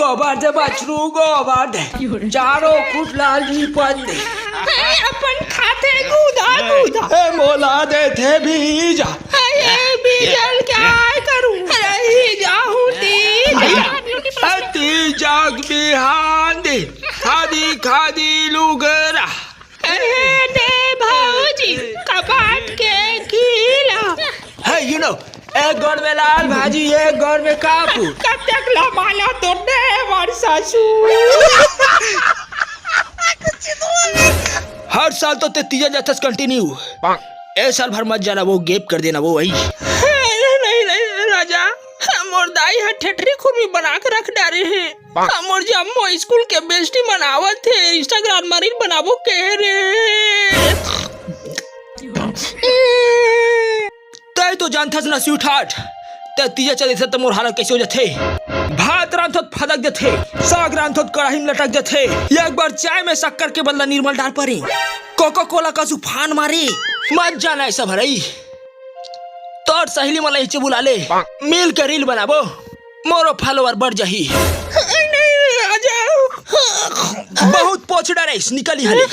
गोबर दे बछरू गोबर दे चारों फुट लाली पन दे अपन खाते गुदा गुदा मोला दे थे बीजा बीजल क्या करूं जाऊं तीजा बिहान दे खादी खादी लुगरा दे भाजी कपाट के कीला है यू नो एक गौर में लाल भाजी एक गौर में कापू कब तक लमाला तो दे वर सासू हर साल तो ते तीजा जाता कंटिन्यू ए साल भर मत जाना वो गेप कर देना वो वही नहीं राजा मोर दाई है ठेठरी खुरमी बना के रख डारे हैं मोर जम्मो स्कूल के बेस्टी मनावत थे इंस्टाग्राम मरीन बनाबो कह रे तय तो जानथस ना स्वीट हार्ट ते तीजा चले से तो मोर हालत कैसे हो जाथे भात रांधत फदक जाथे साग रांधत कढ़ाई में लटक जाथे एक बार चाय में शक्कर के बदला निर्मल डाल पड़ी कोका कोला का तूफान मारी मत जाना ऐसा भरई तोर सहेली मला हिचे बुला ले मिल के रील बनाबो मोरो फॉलोवर बढ़ जाही बहुत पोछड़ा रे निकली हले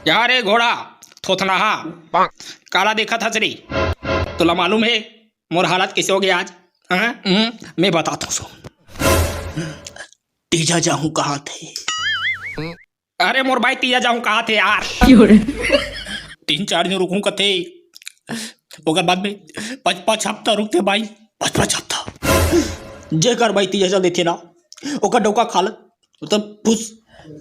यार ए घोड़ा थोथना काला देखा था चली तुला मालूम है मोर हालत कैसे हो गया आज मैं बताता हूँ तीजा जाऊं कहाँ थे अरे मोर भाई तीजा जाऊं कहाँ थे यार 3-4 दिन रुकूं कथे ओकर बाद में 5 हफ्ता रुकते भाई 5 हफ्ता जेकर भाई तीजा चल देथे ना ओकर डोका खालत मतलब फुस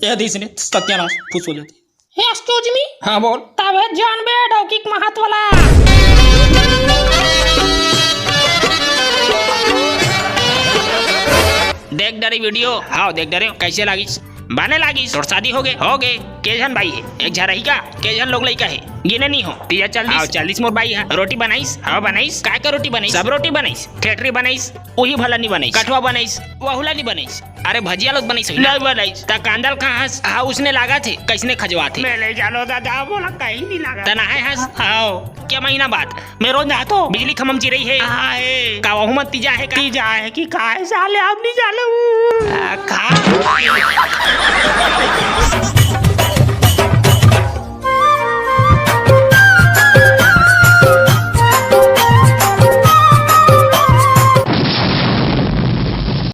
ए दिस ने सत्यानाश फुस हो जाती एक्सक्यूज मी हाँ बोल तबे जानबे डौकिक महत वाला देख डरी वीडियो हाँ देख डरे कैसे लागिस बाने लागिस और शादी हो गए केजन भाई है एक झरही का केजन लोग लइका है गिने नहीं हो तीजा 40 मोर भाई है रोटी बनाइस हाँ बनाइस काय का रोटी बनाइस सब रोटी बनाइस ठेठरी बनाइस वही भला नहीं बनाइस कठवा बनाइस वहुला नहीं बनाइस अरे भजिया लोग बनाइस नहीं बनाइस ता कांदल कहाँ हाँ उसने लागा थे कैसने खजवा थे मैं ले जालो दादा बोला कहीं नहीं लगा तना है हंस हाँ क्या महीना बाद मैं रोज नहातो बिजली खमम चिरई है का वहु मत तीजा है कि काय साले आप नहीं जालो खा